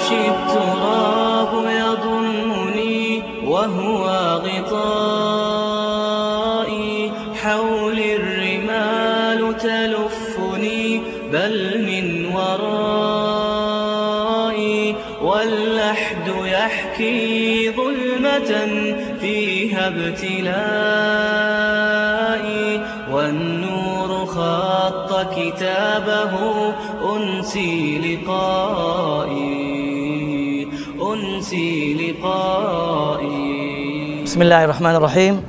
يمشي التراب يضمني وهو غطائي، حولي الرمال تلفني بل من ورائي، واللحد يحكي ظلمة فيها ابتلائي، والنور خط كتابه أنسي لقائي، أنسي لقائي. بسم الله الرحمن الرحيم.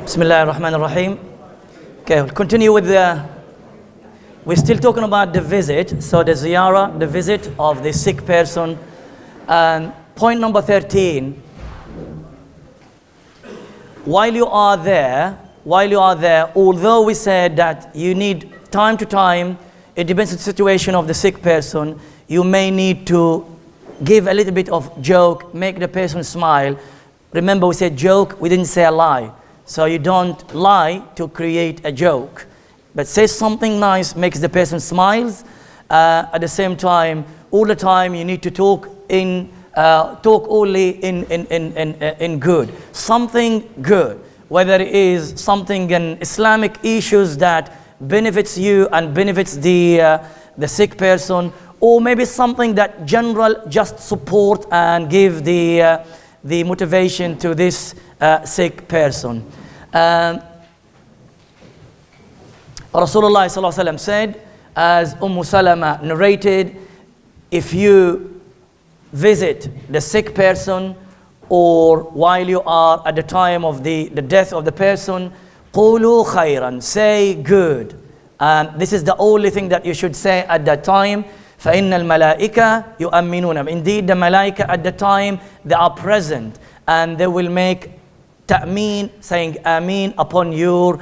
بسم الله الرحمن الرحيم. Okay, we'll continue with we're still talking about the visit. So the ziyarah, the visit of the sick person. And point number 13, while you are there, although we said that you need time to time, it depends on the situation of the sick person, you may need to give a little bit of joke, make the person smile. Remember, we said joke, we didn't say a lie. So you don't lie to create a joke, but say something nice, makes the person smiles. At the same time, all the time you need to talk only in good, something good, whether it is something in Islamic issues that benefits you and benefits the sick person, or maybe something that general just support and give the motivation to this sick person. Rasulullah sallallahu alaihi wasallam said, as Salama narrated, if you visit the sick person, or while you are at the time of the death of the person, قولوا خيرا, say good. This is the only thing that you should say at that time. فإن الملائكة يؤمنون. Indeed, the malaika at the time, they are present and they will make ta'meen, saying ameen upon your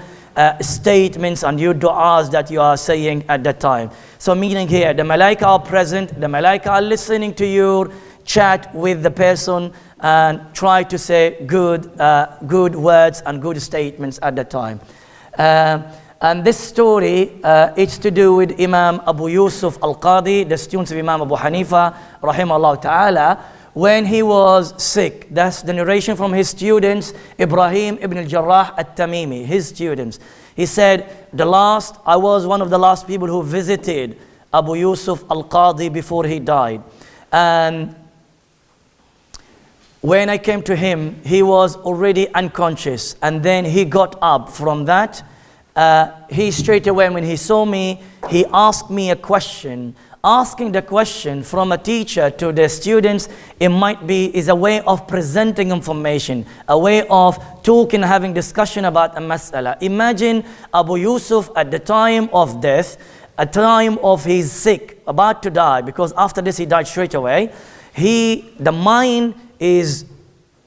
statements and your du'as that you are saying at that time. So meaning here, the malaika are present, the malaika are listening to your chat with the person and try to say good words and good statements at that time. And this story, it's to do with Imam Abu Yusuf al-Qadi, the students of Imam Abu Hanifa, rahimahullah ta'ala, when he was sick. That's the narration from his students, Ibrahim ibn al-Jarrah at-Tamimi, his students. He said, I was one of the last people who visited Abu Yusuf al-Qadi before he died. And when I came to him, he was already unconscious. And then he got up from that. He straight away, when he saw me, he asked me a question. Asking the question from a teacher to the students, it might be is a way of presenting information, a way of talking, having discussion about a mas'ala. Imagine Abu Yusuf at the time of death, a time of he's sick, about to die, because after this he died straight away. The mind is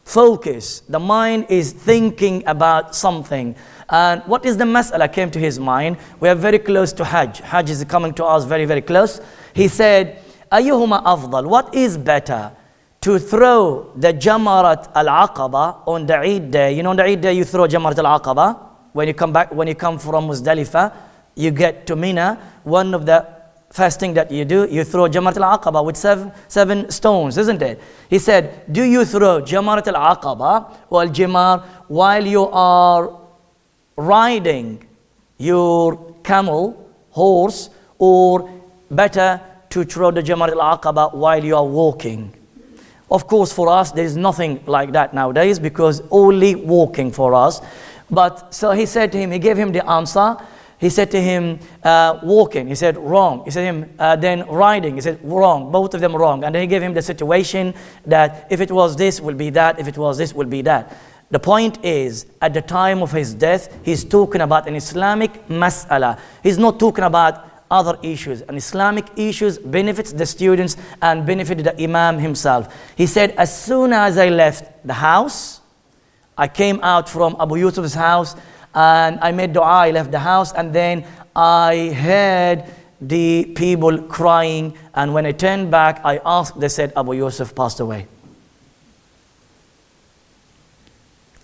focused, the mind is thinking about something. And what is the mas'ala came to his mind? We are very close to Hajj. Hajj is coming to us very, very close. He said, Ayyuhuma afdal, what is better? To throw the Jamarat al-Aqaba on the Eid day. You know on the Eid day you throw Jamarat al-Aqaba. When you come back, when you come from Muzdalifah, you get to Mina. One of the first thing that you do, you throw Jamarat al-Aqaba with seven stones, isn't it? He said, do you throw Jamarat al-Aqaba or al-Jimar while you are riding your camel, horse, or better to throw the Jamarat al-Aqaba while you are walking? Of course, for us, there is nothing like that nowadays because only walking for us. But so he said to him, he gave him the answer. He said to him, walking. He said, wrong. He said to him, then riding. He said, wrong. Both of them wrong. And then he gave him the situation that if it was this, will be that. If it was this, will be that. The point is, at the time of his death, he's talking about an Islamic mas'ala. He's not talking about other issues. And Islamic issues benefits the students and benefited the Imam himself. He said, as soon as I left the house, I came out from Abu Yusuf's house and I made dua, I left the house, and then I heard the people crying, and when I turned back, I asked, they said Abu Yusuf passed away.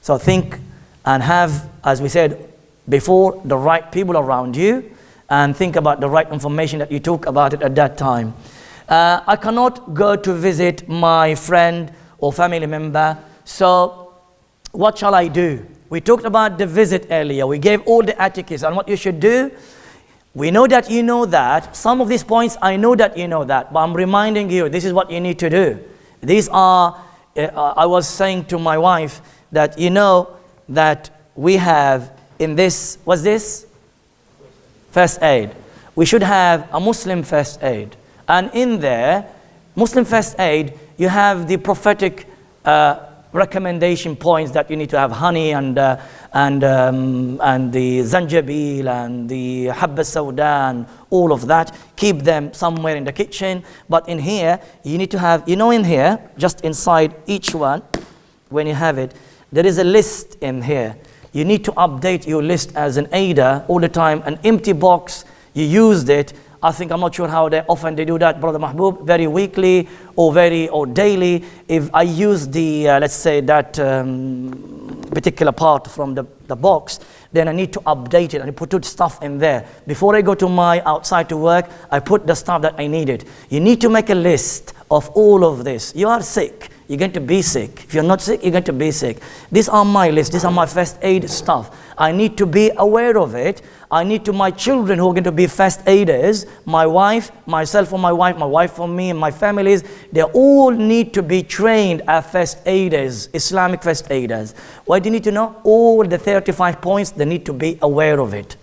So think and have, as we said before, the right people around you, and think about the right information that you talk about it at that time. I cannot go to visit my friend or family member, so what shall I do? We talked about the visit earlier. We gave all the etiquettes and what you should do. We know that you know that. Some of these points, I know that you know that, but I'm reminding you, this is what you need to do. These are, I was saying to my wife that you know that we have in this, what's this? First aid. We should have a Muslim first aid. And in there, Muslim first aid, you have the prophetic recommendation points that you need to have honey and the zanjabil and the habba sauda and all of that. Keep them somewhere in the kitchen. But in here, you need to have, in here, just inside each one, when you have it, there is a list in here. You need to update your list as an aider all the time. An empty box, you used it. I'm not sure how often they do that, Brother Mahbub, very weekly or daily. If I use the, let's say that particular part from the box, then I need to update it and put stuff in there. Before I go to my outside to work, I put the stuff that I needed. You need to make a list of all of this. You are sick, you're going to be sick. If you're not sick, you're going to be sick. These are my list, these are my first aid stuff. I need to be aware of it. I need to, my children who are going to be first aiders, my wife, myself for my wife for me, and my families, they all need to be trained as first aiders, Islamic first aiders. Why do you need to know? All the 35 points, they need to be aware of it.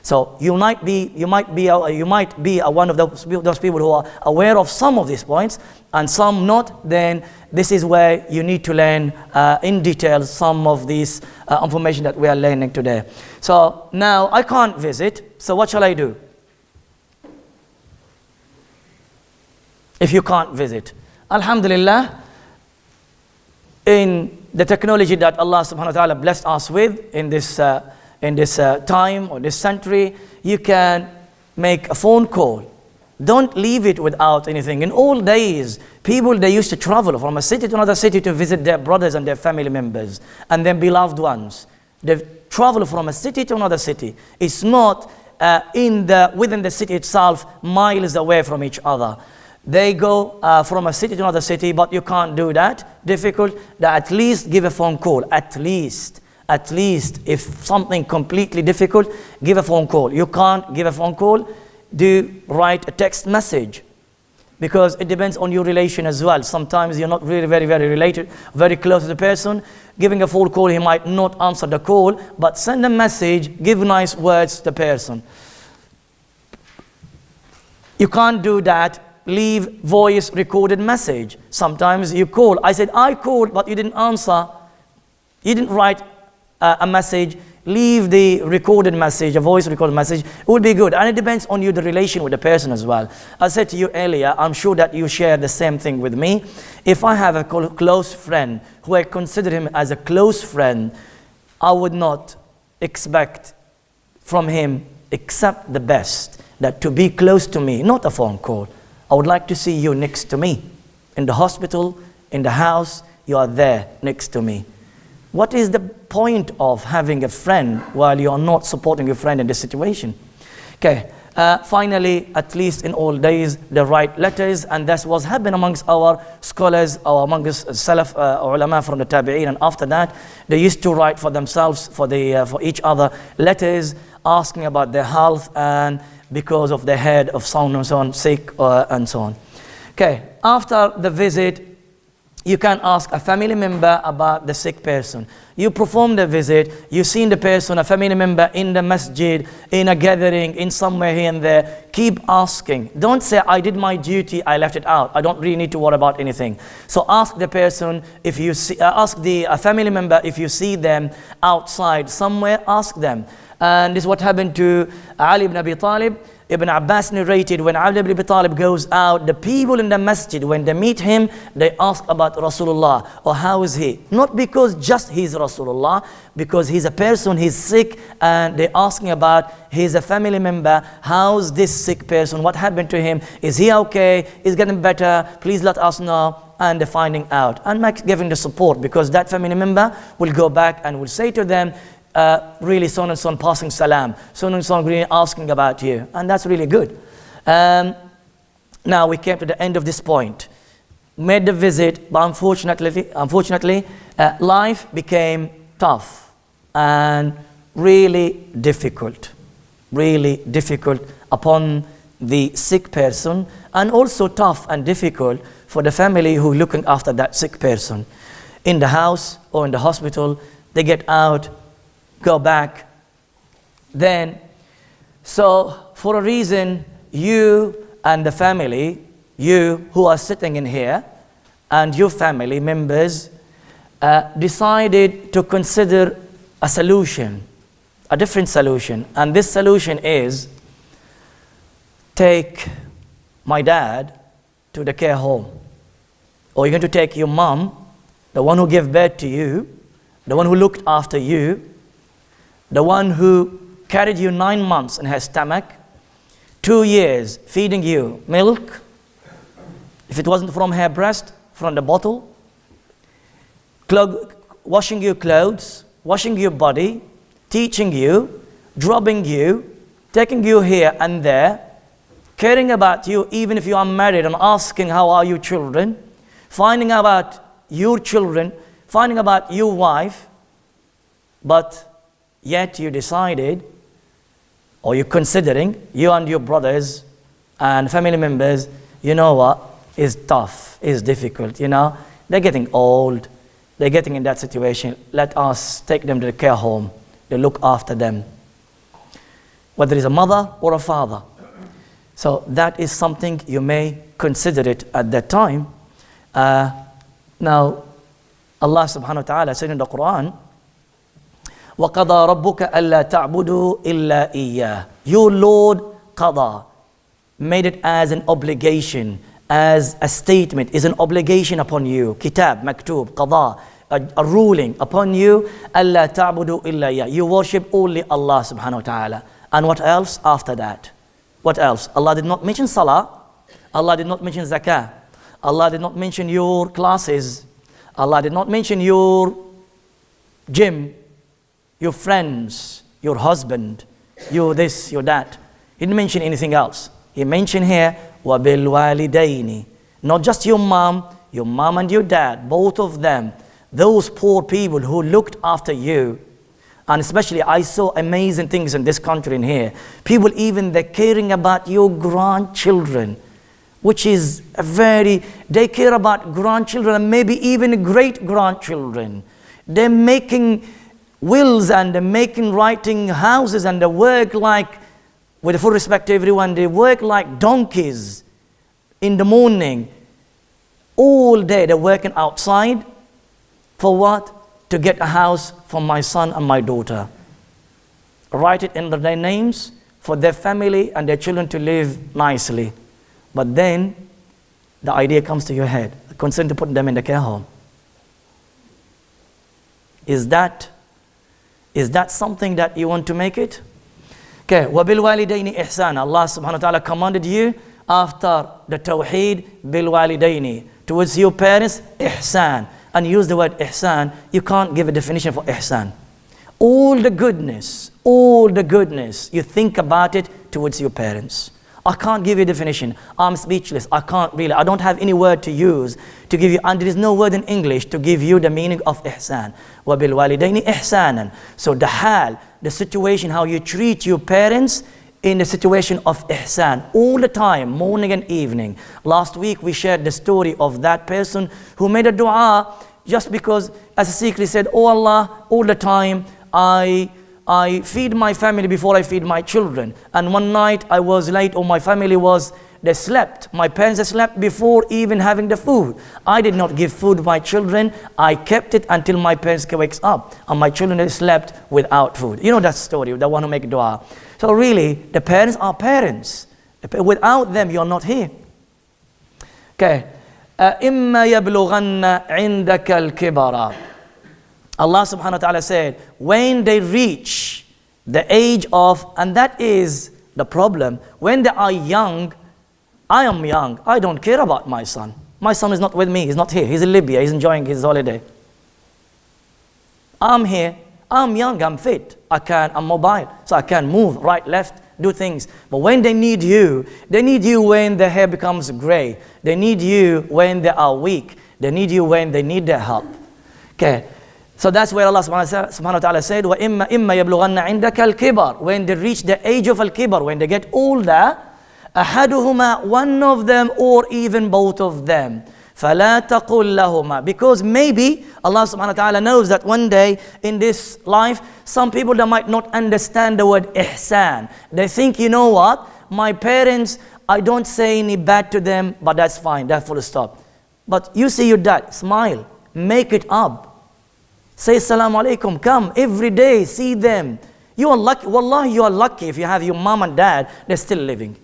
So you might be one of those people who are aware of some of these points and some not. Then this is where you need to learn in detail some of these information that we are learning today. So now I can't visit, so what shall I do? If you can't visit, Alhamdulillah, in the technology that Allah subhanahu wa ta'ala blessed us with in this time or this century, you can make a phone call. Don't leave it without anything. In old days, people, they used to travel from a city to another city to visit their brothers and their family members and their beloved ones. They travel from a city to another city. It's not within the city itself, miles away from each other. They go from a city to another city, but you can't do that. Difficult. At least give a phone call. At least, if something completely difficult, give a phone call. You can't give a phone call, write a text message, because it depends on your relation as well. Sometimes you're not really very related, very close to the person. Giving a phone call, he might not answer the call, but send a message, give nice words to the person. You can't do that. Leave voice recorded message. Sometimes you call. I said, I called, but you didn't answer. You didn't write a message. Leave the recorded message, a voice recorded message. It would be good. And it depends on you, the relation with the person as well. I said to you earlier, I'm sure that you share the same thing with me. If I have a close friend who I consider him as a close friend, I would not expect from him except the best, that to be close to me, not a phone call. I would like to see you next to me. In the hospital, in the house, you are there next to me. What is the point of having a friend while you are not supporting your friend in this situation? Okay, finally, at least in old days, they write letters, and that's what's happened amongst our scholars, or amongst Salaf, ulama from the Tabi'een, and after that, they used to write for themselves, for each other, letters asking about their health, and because of the head of so on and so on, sick, and so on. Okay, after the visit, you can ask a family member about the sick person. You perform the visit, you seen the person, a family member in the masjid, in a gathering, in somewhere here and there. Keep asking. Don't say, I did my duty, I left it out. I don't really need to worry about anything. So ask the person, if you see, ask the family member, if you see them outside somewhere, ask them. And this is what happened to Ali ibn Abi Talib. Ibn Abbas narrated, when Ali ibn Abi Talib goes out, the people in the masjid, when they meet him, they ask about Rasulullah, or how is he? Not because just he's Rasulullah, because he's a person, he's sick, and they're asking about, he's a family member, how's this sick person, what happened to him, is he okay, is getting better, please let us know. And they're finding out, and giving the support, because that family member will go back and will say to them, really son and son passing salam, son and son really asking about you, and that's really good. Now we came to the end of this point. Made the visit, but unfortunately, life became tough and really difficult upon the sick person, and also tough and difficult for the family who are looking after that sick person. In the house or in the hospital, they get out, go back. Then, so for a reason, you and the family, you who are sitting in here, and your family members decided to consider a solution, a different solution. And this solution is, take my dad to the care home. Or you're going to take your mom, the one who gave birth to you, the one who looked after you, the one who carried you 9 months in her stomach, 2 years feeding you milk, if it wasn't from her breast, from the bottle, washing your clothes, washing your body, teaching you, drubbing you, taking you here and there, caring about you even if you are married, and asking how are your children, finding out about your children, finding about your wife, but yet you decided, or you're considering, you and your brothers and family members, you know what, is tough, is difficult, you know, they're getting old, they're getting in that situation, let us take them to the care home, they look after them, whether it's a mother or a father. So that is something you may consider it at that time. Now, Allah subhanahu wa ta'ala said in the Quran, وَقَضَى رَبُّكَ أَلَّا تَعْبُدُوا إِلَّا إِيَّاهُ. Your Lord qada, made it as an obligation, as a statement, is an obligation upon you. Kitab, maktub, qada, a ruling upon you. أَلَّا تَعْبُدُوا إِلَّا إِيَّاهُ. You worship only Allah subhanahu wa ta'ala. And what else after that? What else? Allah did not mention salah. Allah did not mention zakah. Allah did not mention your classes. Allah did not mention your gym, your friends, your husband, your this, your that. He didn't mention anything else. He mentioned here, وَبِالْوَالِدَيْنِ. Not just your mom and your dad, both of them, those poor people who looked after you. And especially, I saw amazing things in this country in here. People even, they're caring about your grandchildren, which is they care about grandchildren and maybe even great-grandchildren. They're making wills and they're writing houses, and they work like, with full respect to everyone, they work like donkeys in the morning. All day they're working outside. For what? To get a house for my son and my daughter. Write it in their names for their family and their children to live nicely. But then the idea comes to your head, concern to put them in the care home. Is that something that you want to make it? Okay, وَبِالْوَالِدَيْنِ إِحْسَانًا. Allah subhanahu wa ta'ala commanded you after the Tawheed, بِالْوَالِدَيْنِ, towards your parents, ihsan. And use the word ihsan, you can't give a definition for ihsan. All the goodness, you think about it towards your parents. I can't give you a definition. I'm speechless. I don't have any word to use to give you, and there is no word in English to give you the meaning of ihsan. وَبِالْوَالِدَيْنِ إِحْسَانًا. So the situation, how you treat your parents in the situation of ihsan, all the time, morning and evening. Last week we shared the story of that person who made a dua just because, as a secret, said, oh Allah, all the time I feed my family before I feed my children. And one night I was late, or my family they slept. My parents slept before even having the food. I did not give food to my children. I kept it until my parents wakes up. And my children slept without food. You know that story, the one who make dua. So really, the parents are parents. Without them, you're not here. Okay. إِمَّا يَبْلُغَنَّ عِنْدَكَ الْكِبَرَ. Allah subhanahu wa ta'ala said, when they reach the age of, and that is the problem, when they are young, I am young, I don't care about my son. My son is not with me, he's not here, he's in Libya, he's enjoying his holiday. I'm here, I'm young, I'm fit, I'm mobile, so I can move right, left, do things. But when they need you when the hair becomes gray. They need you when they are weak. They need you when they need their help. Okay. So that's where Allah subhanahu wa ta'ala said, وَإِمَّا يَبْلُغَنَّ عِنْدَكَ الْكِبَرِ. When they reach the age of al-kibar, when they get older, أَحَدُهُمَا, one of them or even both of them. فَلَا تَقُلْ لَهُمَا. Because maybe Allah subhanahu wa ta'ala knows that one day in this life, some people that might not understand the word ihsan. They think, you know what, my parents, I don't say any bad to them, but that's fine, that's full stop. But you see your dad, smile, make it up. Say assalamu alaikum, come every day, see them. You are lucky, wallahi you are lucky if you have your mom and dad, they're still living.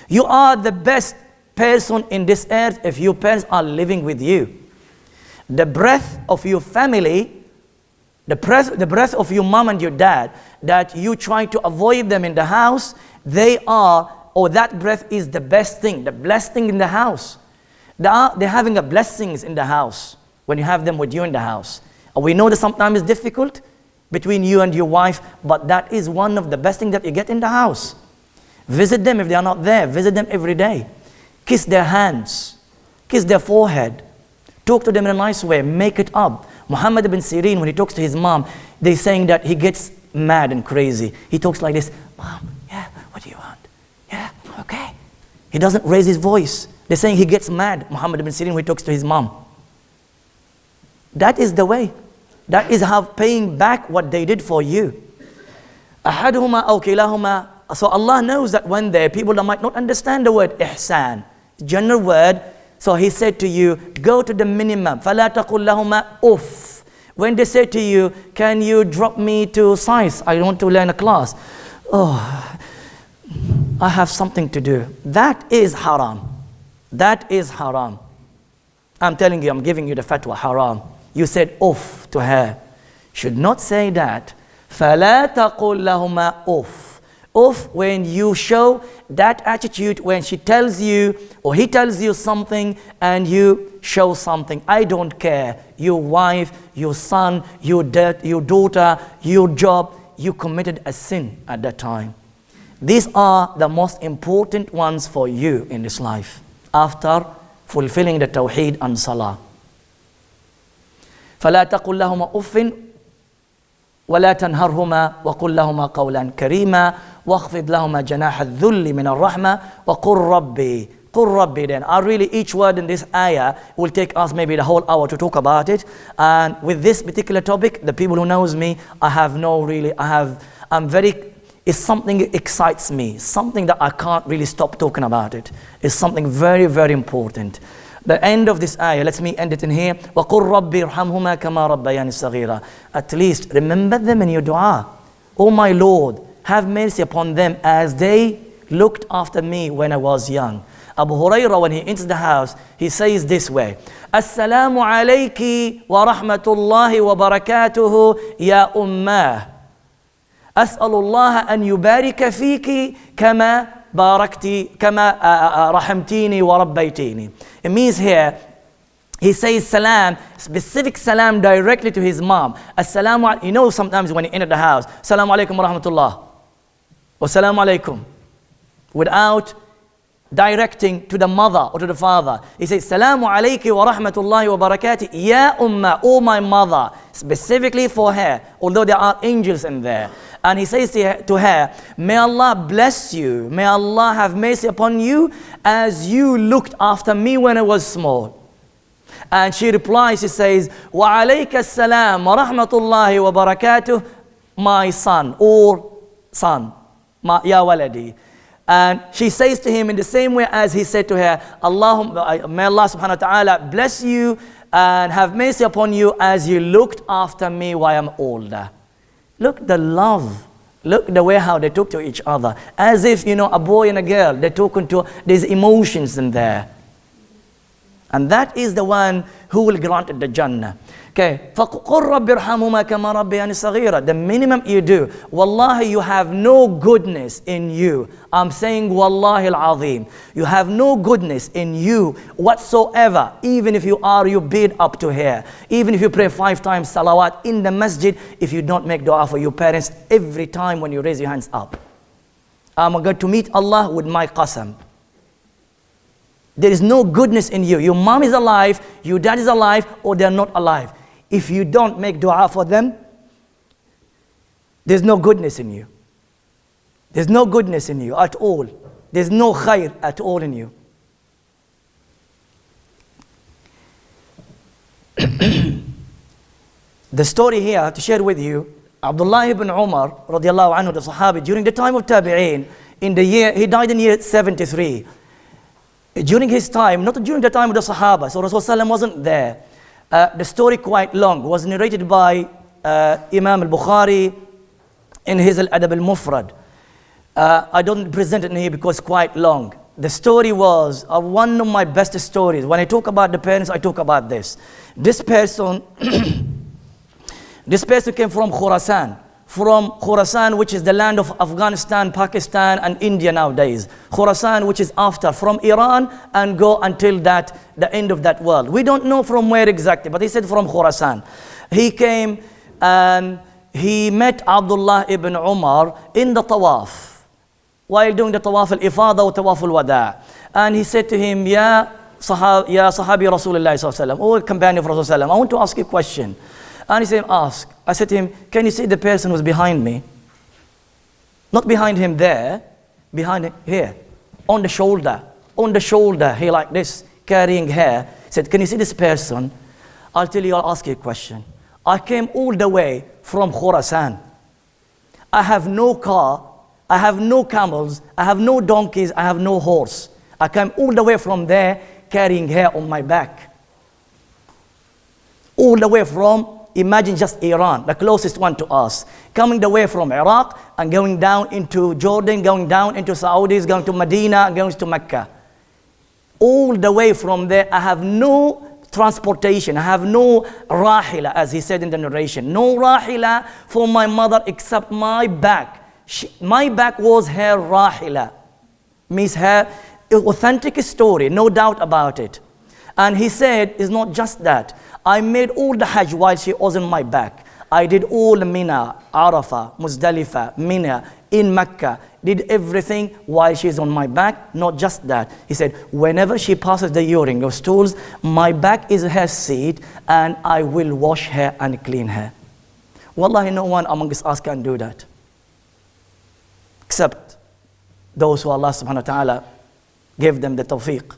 You are the best person in this earth if your parents are living with you. The breath of your family, the breath of your mom and your dad, that you try to avoid them in the house, that breath is the best thing, the blessed thing in the house. They're having a blessings in the house when you have them with you in the house. We know that sometimes it's difficult between you and your wife, but that is one of the best things that you get in the house. Visit them if they are not there. Visit them every day. Kiss their hands. Kiss their forehead. Talk to them in a nice way. Make it up. Muhammad ibn Sirin, when he talks to his mom, they're saying that he gets mad and crazy. He talks like this, Mom, yeah, what do you want? Yeah, okay. He doesn't raise his voice. They're saying he gets mad, Muhammad ibn Sirin, when he talks to his mom. That is the way. That is how paying back what they did for you. أحدهما أو كلاهما. So Allah knows that when there are people that might not understand the word ihsan, general word, so He said to you, go to the minimum. فَلَا تَقُلْ لَهُمَا أُفْ. When they say to you, can you drop me to science? I want to learn a class. Oh, I have something to do. That is haram. That is haram. I'm telling you, I'm giving you the fatwa, haram. You said uff to her. Should not say that. فَلَا تَقُلْ لَهُمَا uff. Uff, when you show that attitude, when she tells you or he tells you something and you show something. I don't care. Your wife, your son, your daughter, your job, you committed a sin at that time. These are the most important ones for you in this life after fulfilling the Tawheed and Salah. فلا تقل لهما أف ولا تنهرهما وقل لهما قولا كريما واخفض لهما جناح الذل من الرحمة وقل ربي. قل ربي. Then each word in this ayah will take us maybe the whole hour to talk about it. And with this particular topic, the people who knows me, it's something that excites me, something that I can't really stop talking about it. It's something very, very important. The end of this ayah, let me end it in here. وَقُلْ رَبِّ ارْحَمْهُمَا كَمَا رَبَّيَانِ صَغِيرًا. At least remember them in your dua. Oh my Lord, have mercy upon them as they looked after me when I was young. Abu Hurairah, when he enters the house, he says this way, Assalamu alayki wa rahmatullahi wa barakatuhu ya ummah. As'alullah an yubarika fiki kama barakti kama rahamtini wa rabbaytini. It means here, he says salam, specific salam directly to his mom. Assalamu, you know sometimes when you enter the house, Assalamu alaikum wa rahmatullah, or Assalamu alaikum, without directing to the mother or to the father. He says, Salamu alayki wa rahmatullahi wa barakatuh, ya ummah, oh my mother, specifically for her, although there are angels in there. And he says to her, may Allah bless you, may Allah have mercy upon you as you looked after me when I was small. And she replies, she says, wa alayka assalam wa rahmatullahi wa barakatuh, my son, or son, ya waladi. And she says to him in the same way as he said to her, may Allah subhanahu wa ta'ala bless you and have mercy upon you as you looked after me while I'm older. Look the love. Look the way how they talk to each other. As if, a boy and a girl, they're talking to, there's emotions in there. And that is the one who will grant the Jannah. Okay, فَقُلْ رَبِّ ارْحَمْهُمَا كَمَا رَبِّيَانِ صَغِيرًا. The minimum you do, wallahi, you have no goodness in you. I'm saying wallahi al-azim. You have no goodness in you whatsoever, even if you beat up to here. Even if you pray 5 times salawat in the masjid, if you don't make dua for your parents every time when you raise your hands up. I'm going to meet Allah with my qasam. There is no goodness in you. Your mom is alive, your dad is alive, or they're not alive. If you don't make dua for them, there's no goodness in you. There's no goodness in you at all. There's no khair at all in you. The story here to share with you, Abdullah ibn Umar, radiallahu anhu, the Sahabi, during the time of Tabi'een, he died in year 73. During his time, not during the time of the Sahaba, so Rasulullah wasn't there. The story quite long, was narrated by Imam al-Bukhari in his Al-Adab al-Mufrad. I don't present it here because it's quite long. The story was one of my best stories. When I talk about the parents, I talk about this. This person came from Khurasan, which is the land of Afghanistan, Pakistan, and India nowadays. Khurasan, which is after, from Iran and go until the end of that world. We don't know from where exactly, but he said from Khurasan. He came and he met Abdullah ibn Umar in the tawaf, while doing the tawaf al-ifada or tawaf al-wada'. And he said to him, Ya Sahabi Rasulullah sallallahu alaihi wasallam, or companion of Rasulullah, I want to ask you a question. And he said, ask. I said to him, can you see the person who's behind me? Not behind him there, behind him here, on the shoulder, here like this, carrying hair. He said, can you see this person? I'll tell you, I'll ask you a question. I came all the way from Khurasan. I have no car, I have no camels, I have no donkeys, I have no horse. I came all the way from there, carrying hair on my back. All the way from, imagine just Iran, the closest one to us, coming the way from Iraq and going down into Jordan, going down into Saudis, going to Medina, going to Mecca. All the way from there, I have no transportation, I have no rahila, as he said in the narration. No rahila for my mother except my back. My back was her rahila, means her authentic story, no doubt about it. And he said, it's not just that. I made all the Hajj while she was on my back. I did all Mina, Arafah, Muzdalifah, Mina, in Mecca. Did everything while she's on my back. Not just that. He said, whenever she passes the urine or stools, my back is her seat and I will wash her and clean her. Wallahi, no one amongst us can do that. Except those who Allah subhanahu wa ta'ala gave them the tawfiq.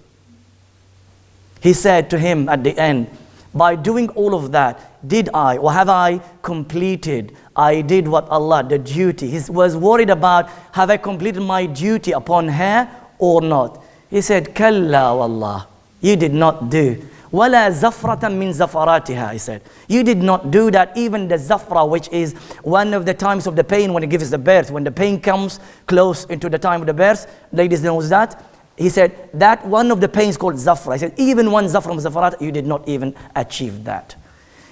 He said to him at the end, by doing all of that, did I or have I completed? I did what Allah, the duty. He was worried about, have I completed my duty upon her or not? He said, Kalla wallah, you did not do. Wala zafratan min zafaratiha, he said. You did not do that, even the zafra, which is one of the times of the pain when it gives the birth. When the pain comes close into the time of the birth, ladies knows that. He said, that one of the pains called zafra. He said, even one zafra from zafarat, you did not even achieve that.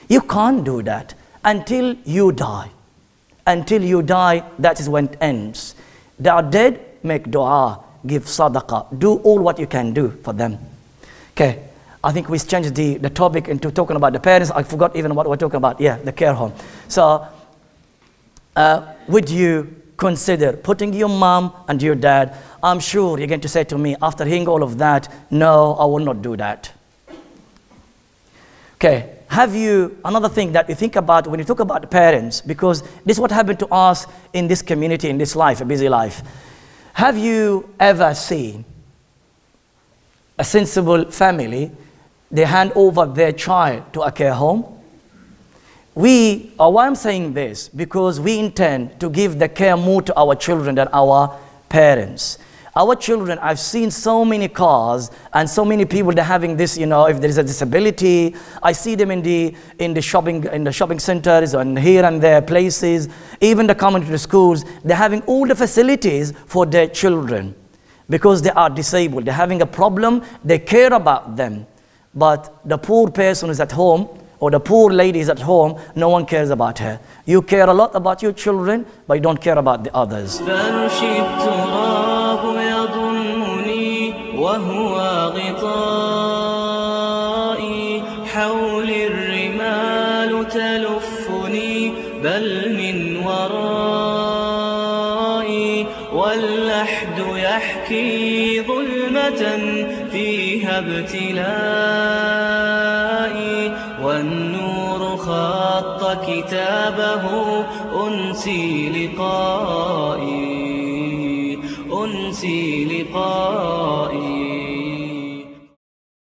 You can't do that until you die. Until you die, that is when it ends. They are dead, make dua, give sadaqah, do all what you can do for them. Okay, I think we changed the topic into talking about the parents. I forgot even what we're talking about. Yeah, the care home. So, would you consider putting your mom and your dad? I'm sure you're going to say to me, after hearing all of that, no, I will not do that. Okay, have you, another thing that you think about when you talk about the parents, because this is what happened to us in this community, in this life, a busy life. Have you ever seen a sensible family, they hand over their child to a care home? Why I'm saying this, because we intend to give the care more to our children than our parents. Our children, I've seen so many cars and so many people that are having this, if there is a disability, I see them in the shopping centers and here and there places, even the community schools, they're having all the facilities for their children because they are disabled. They're having a problem, they care about them. But the poor person is at home, or the poor lady is at home, no one cares about her. You care a lot about your children, but you don't care about the others. فرش التراب يضمني وهو غطائي حولي الرمال تلفني بل من ورائي واللحد يحكي ظلمة فيها ابتلائي والنور خط كتابه أنسي لقائي